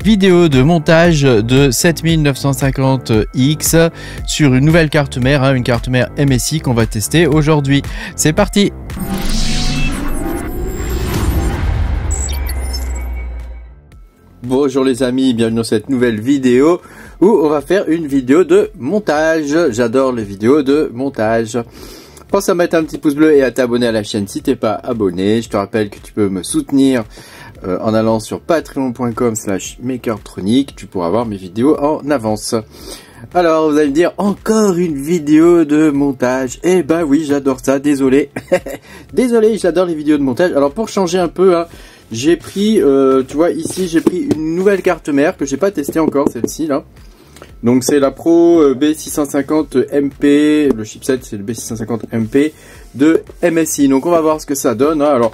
vidéo de montage de 7950X sur une nouvelle carte mère, une carte mère MSI qu'on va tester aujourd'hui. C'est parti! Bonjour les amis, bienvenue dans cette nouvelle vidéo où on va faire une vidéo de montage. J'adore les vidéos de montage. Pense à mettre un petit pouce bleu et à t'abonner à la chaîne si t'es pas abonné. Je te rappelle que tu peux me soutenir en allant sur patreon.com/makertronic. Tu pourras voir mes vidéos en avance. Alors vous allez me dire, encore une vidéo de montage. Eh ben oui, j'adore ça, désolé. Désolé, j'adore les vidéos de montage. Alors pour changer un peu, j'ai pris, tu vois ici, j'ai pris une nouvelle carte mère que j'ai pas testée encore, celle-ci là. Donc c'est la Pro B650MP, le chipset c'est le B650MP de MSI. Donc on va voir ce que ça donne. Alors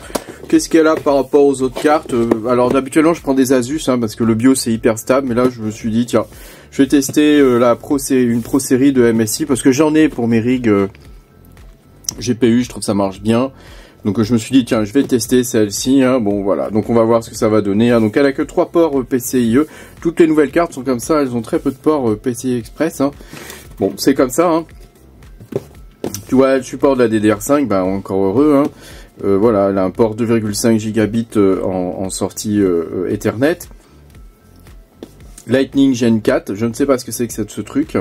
qu'est-ce qu'elle a par rapport aux autres cartes? Alors d'habituellement je prends des Asus parce que le BIOS c'est hyper stable, mais là je me suis dit tiens, je vais tester une Pro série de MSI parce que j'en ai pour mes rigs GPU, je trouve que ça marche bien. Donc je me suis dit tiens, je vais tester celle-ci. Bon voilà, donc on va voir ce que ça va donner. Donc elle a que 3 ports PCIe. Toutes les nouvelles cartes sont comme ça, elles ont très peu de ports PCI Express. Bon, c'est comme ça. Tu vois, elle supporte la DDR5, ben encore heureux. Voilà, elle a un port 2,5 gigabits en sortie Ethernet. Lightning Gen 4, je ne sais pas ce que c'est que ce truc.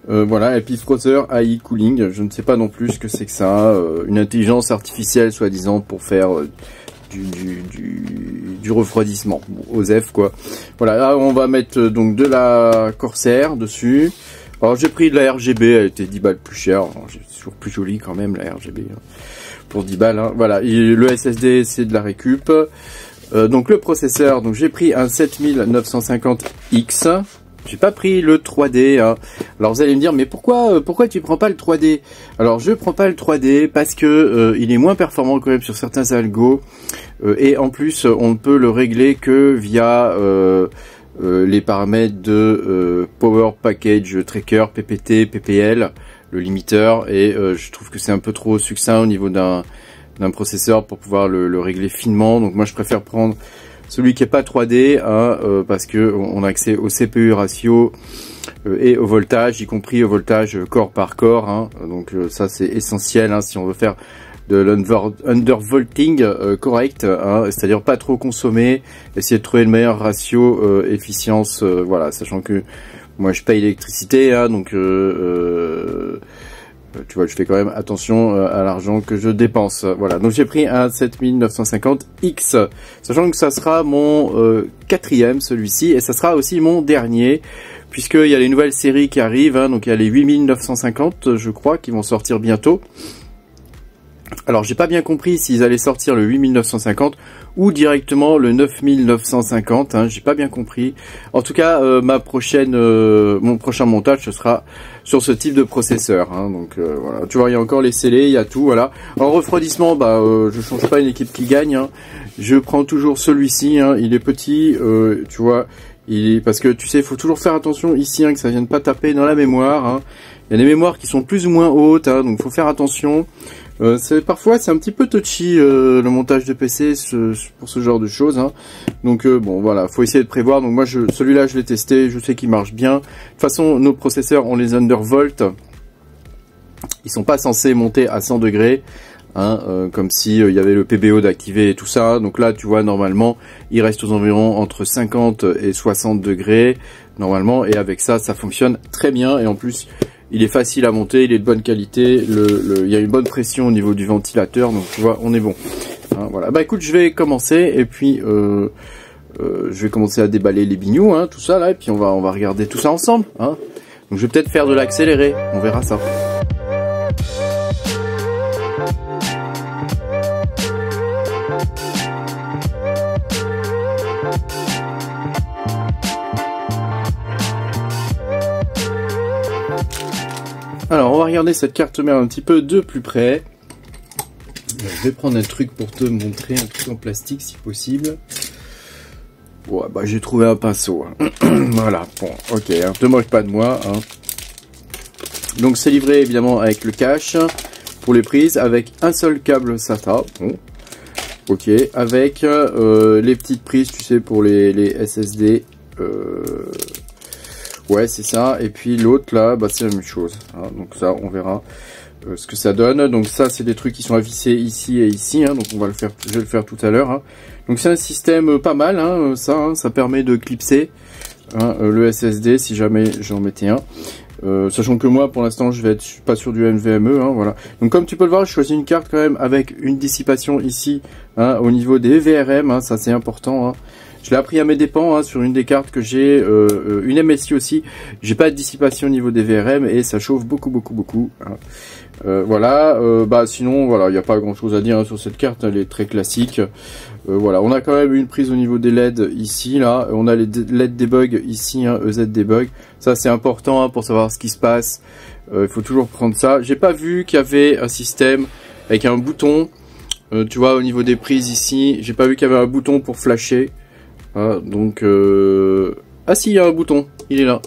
Voilà, et puis Frother AI Cooling, je ne sais pas non plus ce que c'est que ça. Une intelligence artificielle soi-disant pour faire du refroidissement, OSEF quoi. Voilà, là on va mettre donc de la Corsair dessus. Alors j'ai pris de la RGB, elle était 10 balles plus chère. C'est toujours plus joli quand même la RGB pour 10 balles. Voilà, et le SSD c'est de la récup. Donc le processeur, donc j'ai pris un 7950X. J'ai pas pris le 3D. Alors vous allez me dire, mais pourquoi tu prends pas le 3D? Alors je prends pas le 3D parce que il est moins performant quand même sur certains algos et en plus on ne peut le régler que via les paramètres de Power Package Tracker, PPT, PPL, le limiteur, et je trouve que c'est un peu trop succinct au niveau d'un processeur pour pouvoir le régler finement. Donc moi je préfère prendre celui qui est pas 3D parce que on a accès au CPU ratio et au voltage, y compris au voltage corps par corps. Donc ça c'est essentiel si on veut faire de l'undervolting correct, c'est-à-dire pas trop consommer, essayer de trouver le meilleur ratio efficience, voilà, sachant que moi je paye l'électricité, donc tu vois, je fais quand même attention à l'argent que je dépense. Voilà, donc j'ai pris un 7950X, sachant que ça sera mon 4e celui-ci, et ça sera aussi mon dernier, puisqu'il y a les nouvelles séries qui arrivent, donc il y a les 8950, je crois, qui vont sortir bientôt. Alors j'ai pas bien compris s'ils allaient sortir le 8950 ou directement le 9950, j'ai pas bien compris. En tout cas, mon prochain montage ce sera sur ce type de processeur. Donc voilà, tu vois, il y a encore les scellés, il y a tout, voilà. En refroidissement, je change pas une équipe qui gagne. Je prends toujours celui-ci, il est petit, tu vois, parce que tu sais, il faut toujours faire attention ici que ça vienne pas taper dans la mémoire. Il y a des mémoires qui sont plus ou moins hautes, donc il faut faire attention. Parfois c'est un petit peu touchy le montage de PC pour ce genre de choses. Donc bon voilà, faut essayer de prévoir. Donc moi celui-là je l'ai testé, je sais qu'il marche bien. De toute façon nos processeurs ont les undervolt, ils sont pas censés monter à 100 degrés. Comme si il y avait le PBO d'activer et tout ça. Donc là tu vois, normalement il reste aux environs entre 50 et 60 degrés normalement, et avec ça fonctionne très bien, et en plus il est facile à monter, il est de bonne qualité, il y a une bonne pression au niveau du ventilateur, donc tu vois, on est bon. Voilà, bah écoute, je vais commencer, et puis je vais commencer à déballer les bignous, tout ça là, et puis on va regarder tout ça ensemble. Donc je vais peut-être faire de l'accéléré, on verra ça. Alors on va regarder cette carte mère un petit peu de plus près. Je vais prendre un truc pour te montrer, un truc en plastique si possible. Ouais, bah j'ai trouvé un pinceau. Voilà, bon, ok, te moque pas de moi. Donc c'est livré évidemment avec le cache pour les prises, avec un seul câble SATA. Bon, ok, avec les petites prises, tu sais, pour les SSD Ouais, c'est ça. Et puis l'autre là, bah c'est la même chose. Hein. Donc ça, on verra ce que ça donne. Donc ça, c'est des trucs qui sont avissés ici et ici. Hein. Donc on va le faire, je vais le faire tout à l'heure. Hein. Donc c'est un système pas mal. Hein, ça, hein, ça permet de clipser hein, le SSD si jamais j'en mettais un. Sachant que moi, pour l'instant, je vais être pas sur du NVMe, hein, voilà. Donc, comme tu peux le voir, je choisis une carte quand même avec une dissipation ici, hein, au niveau des VRM, hein, ça c'est important. Hein. Je l'ai appris à mes dépens hein, sur une des cartes que j'ai, une MSI aussi. J'ai pas de dissipation au niveau des VRM et ça chauffe beaucoup. Hein. Voilà. Bah sinon, voilà, il n'y a pas grand chose à dire hein, sur cette carte. Elle est très classique. Voilà, on a quand même une prise au niveau des LED ici, là. On a les LED debug ici, hein, EZ debug. Ça, c'est important hein, pour savoir ce qui se passe. Il faut toujours prendre ça. J'ai pas vu qu'il y avait un système avec un bouton. Tu vois, au niveau des prises ici, j'ai pas vu qu'il y avait un bouton pour flasher. Donc, ah si, il y a un bouton. Il est là.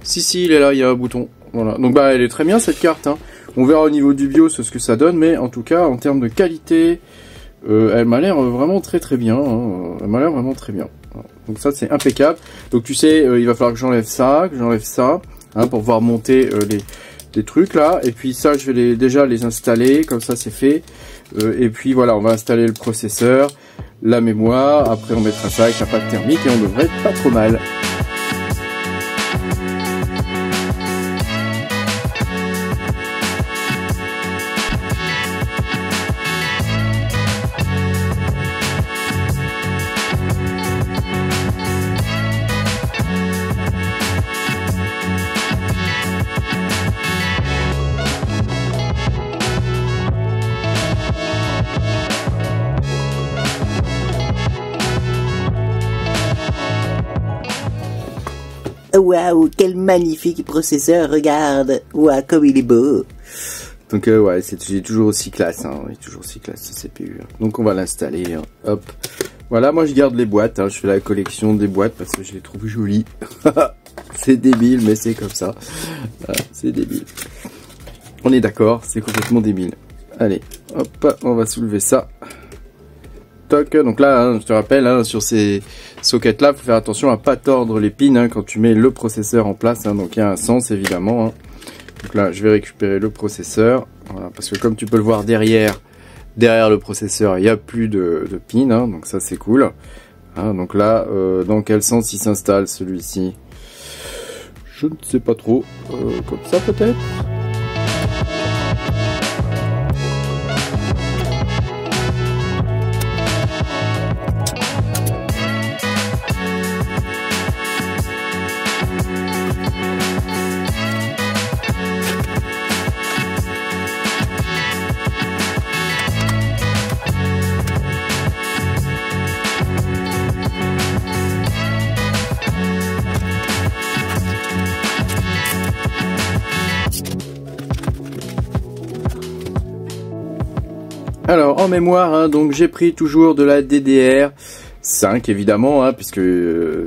Si, il est là, il y a un bouton. Voilà. Donc, bah, elle est très bien cette carte. Hein. On verra au niveau du BIOS ce que ça donne, mais en tout cas, en termes de qualité... elle m'a l'air vraiment très bien, hein. Elle m'a l'air vraiment très bien. Donc ça c'est impeccable. Donc tu sais, il va falloir que j'enlève ça, hein, pour pouvoir monter les trucs là. Et puis ça, je vais déjà les installer, comme ça c'est fait. Et puis voilà, on va installer le processeur, la mémoire. Après on mettra ça avec la pâte thermique et on devrait être pas trop mal. Waouh, quel magnifique processeur, regarde. Waouh, comme il est beau. Donc ouais, c'est toujours aussi classe, hein. Il est toujours aussi classe ce CPU. Hein. Donc on va l'installer, hein. Hop. Voilà, moi je garde les boîtes, hein. Je fais la collection des boîtes parce que je les trouve jolies. C'est débile, mais c'est comme ça. Voilà, c'est débile. On est d'accord, c'est complètement débile. Allez, hop, on va soulever ça. Toc, donc là, hein, je te rappelle, hein, sur ces sockets là, faut faire attention à pas tordre les pins hein, quand tu mets le processeur en place, hein, donc il y a un sens évidemment. Hein. Donc là, je vais récupérer le processeur, voilà, parce que comme tu peux le voir derrière le processeur, il n'y a plus de pins, hein, donc ça c'est cool. Hein, donc là, dans quel sens il s'installe celui-ci? Je ne sais pas trop, comme ça peut-être. Alors en mémoire, hein, donc j'ai pris toujours de la DDR5 évidemment, hein, puisque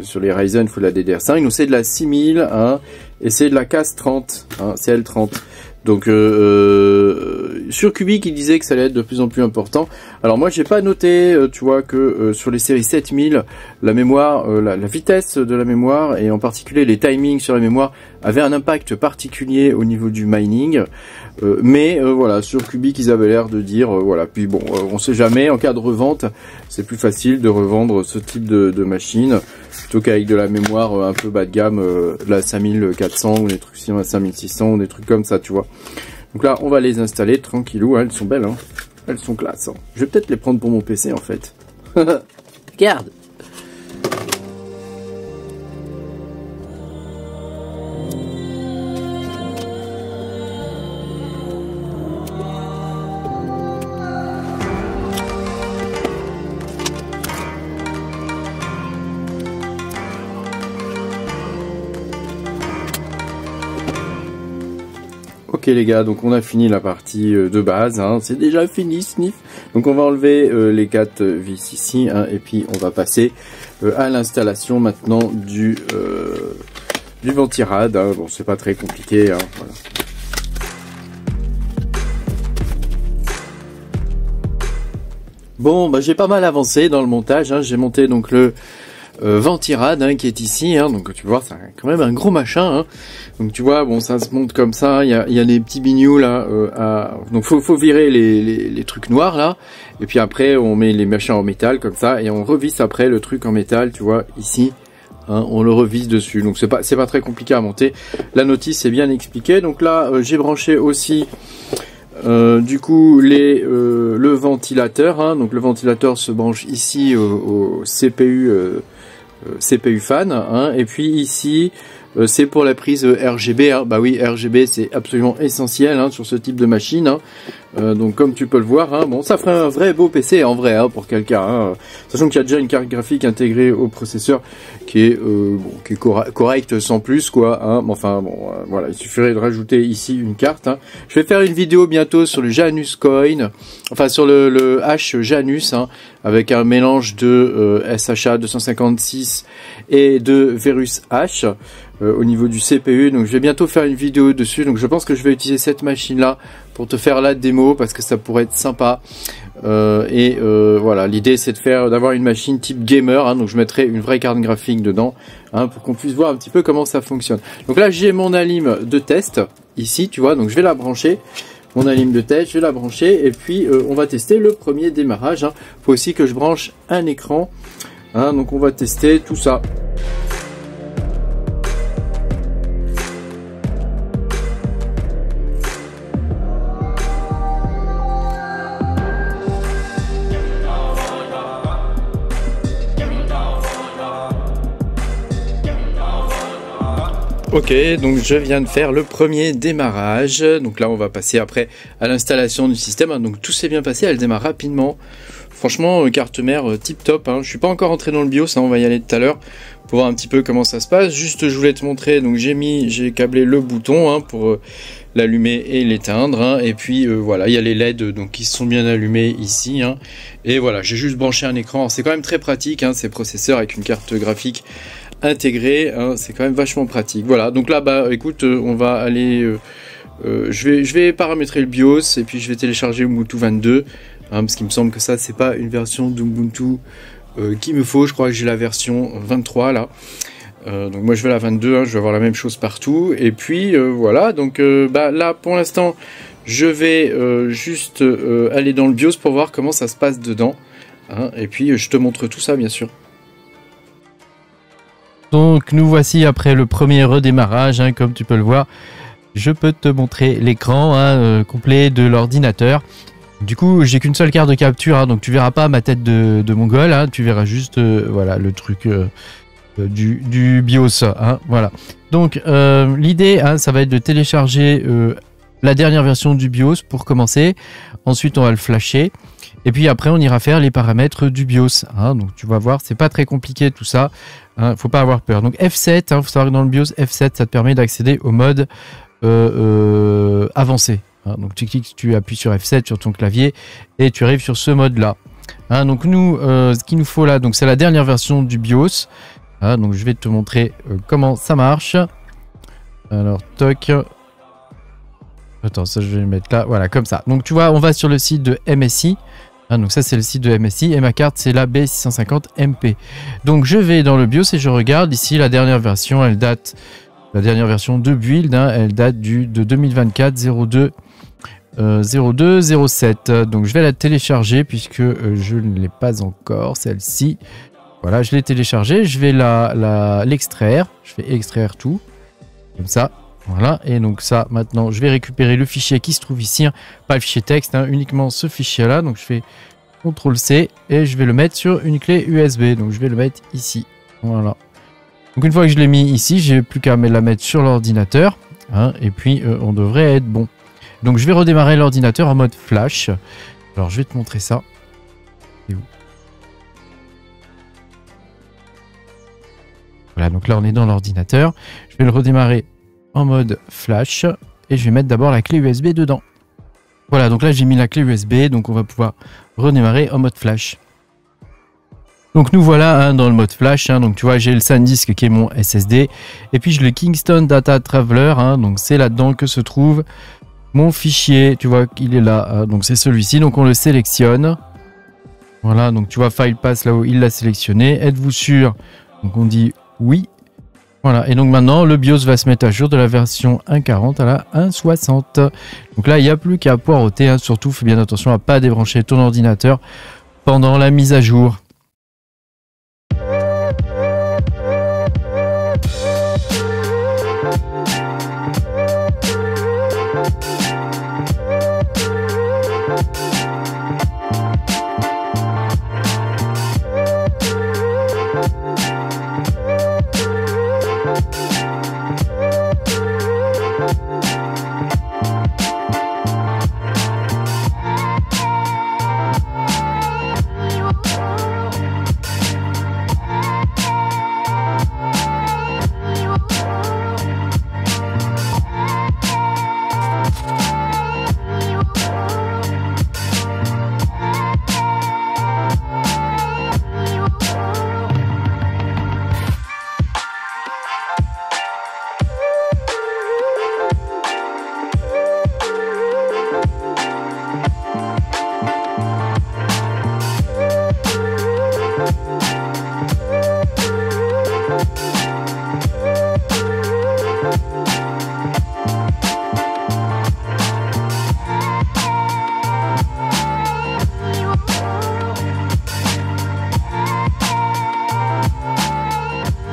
sur les Ryzen il faut de la DDR5, donc c'est de la 6000 hein, et c'est de la CAS30, hein, CL30. Donc sur Cubic il disait que ça allait être de plus en plus important. Alors moi j'ai pas noté, tu vois que sur les séries 7000 la mémoire, la vitesse de la mémoire et en particulier les timings sur la mémoire avaient un impact particulier au niveau du mining. Mais voilà, sur Cubic ils avaient l'air de dire voilà. Puis bon, on sait jamais, en cas de revente c'est plus facile de revendre ce type de machine plutôt qu'avec de la mémoire un peu bas de gamme, de la 5400 ou des trucs 5600 ou des trucs comme ça, tu vois. Donc là on va les installer tranquillou, hein, elles sont belles, hein. Elles sont classe, hein. Je vais peut-être les prendre pour mon PC en fait. Regarde. Ok les gars, donc on a fini la partie de base, hein. C'est déjà fini, sniff. Donc on va enlever les 4 vis ici, hein, et puis on va passer à l'installation maintenant du Ventirad, hein. Bon c'est pas très compliqué, hein, voilà. Bon, bah j'ai pas mal avancé dans le montage, hein. J'ai monté donc le Ventirad qui est ici, donc tu vois, c'est quand même un gros machin. Donc tu vois, bon, ça se monte comme ça. Il y a des petits bignous là. Donc faut virer les trucs noirs là. Et puis après, on met les machins en métal comme ça et on revisse après le truc en métal. Tu vois ici. On le revise dessus, donc c'est pas très compliqué à monter. La notice est bien expliquée. Donc là, j'ai branché aussi du coup le ventilateur. Donc le ventilateur se branche ici au CPU fan. Et puis ici, c'est pour la prise RGB. Bah oui, RGB c'est absolument essentiel sur ce type de machine. Donc comme tu peux le voir, bon, ça ferait un vrai beau PC en vrai pour quelqu'un. Sachant qu'il y a déjà une carte graphique intégrée au processeur qui est correcte sans plus quoi. Enfin bon, voilà, il suffirait de rajouter ici une carte. Je vais faire une vidéo bientôt sur le Janus Coin, enfin sur le H Janus, avec un mélange de SHA 256 et de Verus H. Au niveau du CPU, donc je vais bientôt faire une vidéo dessus, donc je pense que je vais utiliser cette machine là pour te faire la démo parce que ça pourrait être sympa. Voilà, l'idée c'est d'avoir une machine type gamer, donc je mettrai une vraie carte graphique dedans pour qu'on puisse voir un petit peu comment ça fonctionne. Donc là j'ai mon alim de test ici, tu vois, donc je vais la brancher. Mon alim de test, je vais la brancher et puis on va tester le premier démarrage. Faut aussi que je branche un écran, donc on va tester tout ça. Ok, donc je viens de faire le premier démarrage. Donc là, on va passer après à l'installation du système. Donc tout s'est bien passé, elle démarre rapidement. Franchement, carte mère tip top. Je suis pas encore entré dans le BIOS, on va y aller tout à l'heure pour voir un petit peu comment ça se passe. Juste, je voulais te montrer. Donc j'ai câblé le bouton pour l'allumer et l'éteindre. Et puis voilà, il y a les LED donc qui sont bien allumés ici. Et voilà, j'ai juste branché un écran. C'est quand même très pratique, ces processeurs avec une carte graphique intégré, c'est quand même vachement pratique. Voilà, donc là écoute, on va aller je vais paramétrer le BIOS et puis je vais télécharger Ubuntu 22 parce qu'il me semble que ça c'est pas une version d'Ubuntu qu'il me faut. Je crois que j'ai la version 23 là, donc moi je vais la 22, je vais avoir la même chose partout. Et puis voilà, donc là pour l'instant je vais juste aller dans le BIOS pour voir comment ça se passe dedans, et puis je te montre tout ça bien sûr. Donc nous voici après le premier redémarrage, comme tu peux le voir. Je peux te montrer l'écran complet de l'ordinateur. Du coup, j'ai qu'une seule carte de capture, donc tu verras pas ma tête de mongol, tu verras juste voilà le truc du BIOS. Voilà. Donc l'idée, ça va être de télécharger la dernière version du BIOS pour commencer. Ensuite, on va le flasher. Et puis après, on ira faire les paramètres du BIOS. Donc tu vas voir, c'est pas très compliqué tout ça. Faut pas avoir peur. Donc F7, faut savoir que dans le BIOS, F7, ça te permet d'accéder au mode avancé. Donc tu cliques, tu appuies sur F7 sur ton clavier et tu arrives sur ce mode-là. Donc nous, ce qu'il nous faut là, donc c'est la dernière version du BIOS. Donc je vais te montrer comment ça marche. Alors toc. Attends, ça je vais le mettre là. Voilà, comme ça. Donc tu vois, on va sur le site de MSI. Donc ça c'est le site de MSI et ma carte c'est la B650MP. Donc je vais dans le BIOS et je regarde ici la dernière version. Elle date, la dernière version de build, elle date de 2024 02 07. Donc je vais la télécharger puisque je ne l'ai pas encore, celle-ci. Voilà, je l'ai téléchargée. Je vais l'extraire. Je vais extraire tout comme ça. Voilà, et donc ça, maintenant, je vais récupérer le fichier qui se trouve ici, pas le fichier texte, uniquement ce fichier-là. Donc je fais CTRL-C et je vais le mettre sur une clé USB. Donc je vais le mettre ici. Voilà. Donc une fois que je l'ai mis ici, j'ai plus qu'à la mettre sur l'ordinateur. Et puis, on devrait être bon. Donc je vais redémarrer l'ordinateur en mode flash. Alors je vais te montrer ça. C'est où ? Voilà, donc là on est dans l'ordinateur. Je vais le redémarrer en mode flash et je vais mettre d'abord la clé USB dedans. Voilà, donc là j'ai mis la clé USB, donc on va pouvoir redémarrer en mode flash. Donc nous voilà dans le mode flash, donc tu vois j'ai le SanDisk qui est mon SSD et puis j'ai le Kingston Data Traveler, donc c'est là-dedans que se trouve mon fichier, tu vois qu'il est là, donc c'est celui-ci, donc on le sélectionne. Voilà, donc tu vois File Pass là où il l'a sélectionné. Êtes-vous sûr Donc on dit oui. Voilà, et donc maintenant le BIOS va se mettre à jour de la version 1.40 à la 1.60. Donc là il n'y a plus qu'à poireauter, hein. Surtout fais bien attention à pas débrancher ton ordinateur pendant la mise à jour.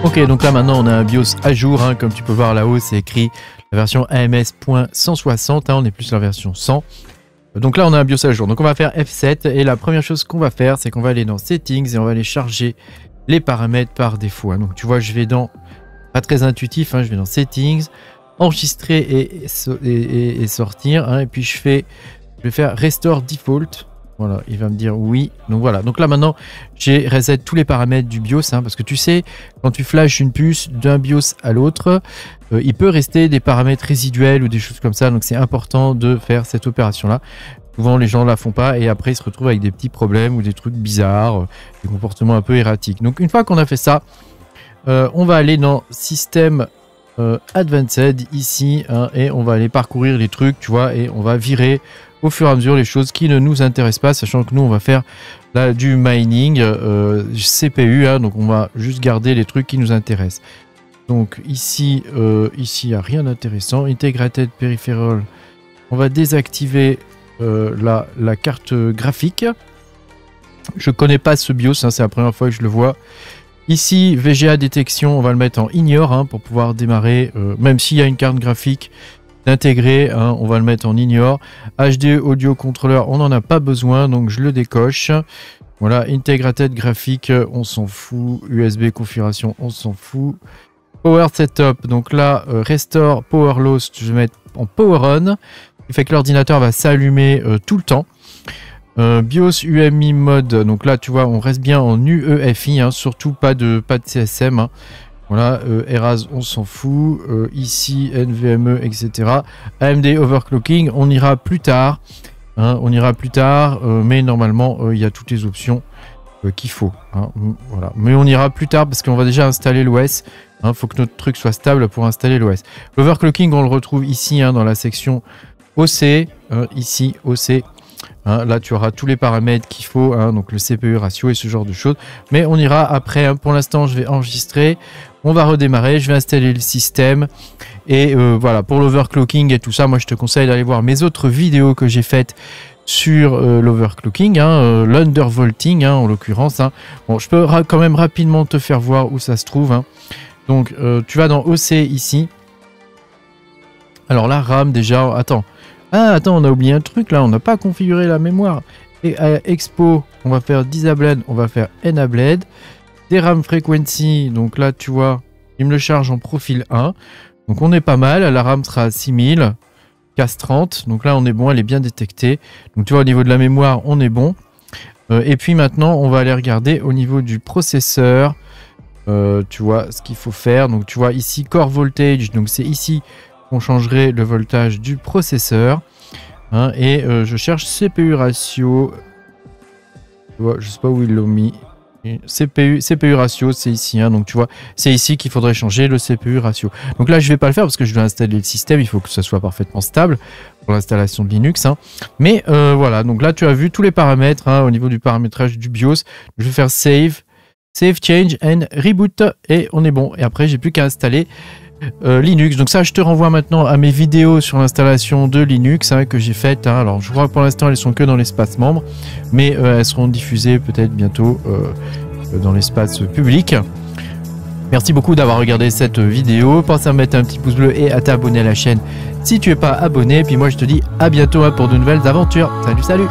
Ok, donc là maintenant on a un BIOS à jour, hein, comme tu peux voir là-haut c'est écrit la version AMS.160, hein, on est plus sur la version 100. Donc là on a un BIOS à jour, donc on va faire F7 et la première chose qu'on va faire c'est qu'on va aller dans Settings et on va aller charger les paramètres par défaut. Hein. Donc tu vois je vais dans, pas très intuitif, hein, je vais dans Settings, enregistrer et sortir, hein, et puis je vais faire Restore Default. Voilà, il va me dire oui. Donc voilà, donc là maintenant j'ai reset tous les paramètres du BIOS, hein, parce que tu sais, quand tu flashes une puce d'un BIOS à l'autre, il peut rester des paramètres résiduels ou des choses comme ça, donc c'est important de faire cette opération là. Souvent les gens ne la font pas et après ils se retrouvent avec des petits problèmes ou des trucs bizarres, des comportements un peu erratiques. Donc une fois qu'on a fait ça, on va aller dans System Advanced ici, hein, et on va aller parcourir les trucs, tu vois, et on va virer au fur et à mesure les choses qui ne nous intéressent pas, sachant que nous on va faire là du mining CPU, hein, donc on va juste garder les trucs qui nous intéressent. Donc ici il n'y a rien d'intéressant. Integrated Peripheral, on va désactiver la carte graphique. Je connais pas ce BIOS, hein, c'est la première fois que je le vois. Ici VGA détection, on va le mettre en ignore, hein, pour pouvoir démarrer, même s'il y a une carte graphique d'intégrer, hein, on va le mettre en ignore. HD audio contrôleur, on n'en a pas besoin, donc je le décoche. Voilà, integrated graphique, on s'en fout. USB configuration, on s'en fout. Power setup, donc là restore power loss, je vais mettre en power on, ce qui fait que l'ordinateur va s'allumer tout le temps. BIOS UMI mode, donc là tu vois on reste bien en UEFI, hein, surtout pas de CSM, hein. Voilà, Eras on s'en fout, ici NVMe etc. AMD overclocking on ira plus tard, hein, mais normalement il y a toutes les options qu'il faut, hein, voilà. Mais on ira plus tard parce qu'on va déjà installer l'OS, hein, faut que notre truc soit stable pour installer l'OS. L'overclocking on le retrouve ici, hein, dans la section OC, ici OC. Hein, là tu auras tous les paramètres qu'il faut, hein, donc le CPU ratio et ce genre de choses, mais on ira après, hein. Pour l'instant je vais enregistrer, on va redémarrer, je vais installer le système et voilà, pour l'overclocking et tout ça, moi je te conseille d'aller voir mes autres vidéos que j'ai faites sur l'overclocking, hein, l'undervolting, hein, en l'occurrence, hein. Bon, je peux quand même rapidement te faire voir où ça se trouve, hein. Donc tu vas dans OC ici, alors la RAM déjà, attends, on a oublié un truc là, on n'a pas configuré la mémoire. Et à Expo, on va faire Disabled, on va faire Enabled. DRAM Frequency, donc là tu vois, il me le charge en profil 1. Donc on est pas mal, la RAM sera à 6000, CAS 30. Donc là on est bon, elle est bien détectée. Donc tu vois au niveau de la mémoire, on est bon. Et puis maintenant, on va aller regarder au niveau du processeur. Tu vois ce qu'il faut faire. Donc tu vois ici Core Voltage, donc c'est ici on changerait le voltage du processeur, hein, et je cherche CPU ratio, je sais pas où ils l'ont mis, CPU ratio c'est ici, hein, donc tu vois c'est ici qu'il faudrait changer le CPU ratio. Donc là je vais pas le faire parce que je dois installer le système, il faut que ça soit parfaitement stable pour l'installation de Linux, hein. Mais voilà, donc là tu as vu tous les paramètres, hein, au niveau du paramétrage du BIOS. Je vais faire save Save, change and reboot. Et on est bon. Et après, j'ai plus qu'à installer Linux. Donc ça, je te renvoie maintenant à mes vidéos sur l'installation de Linux que j'ai faites. Alors, je crois que pour l'instant, elles sont que dans l'espace membre. Mais elles seront diffusées peut-être bientôt dans l'espace public. Merci beaucoup d'avoir regardé cette vidéo. Pense à mettre un petit pouce bleu et à t'abonner à la chaîne si tu n'es pas abonné. Et puis moi, je te dis à bientôt pour de nouvelles aventures. Salut, salut!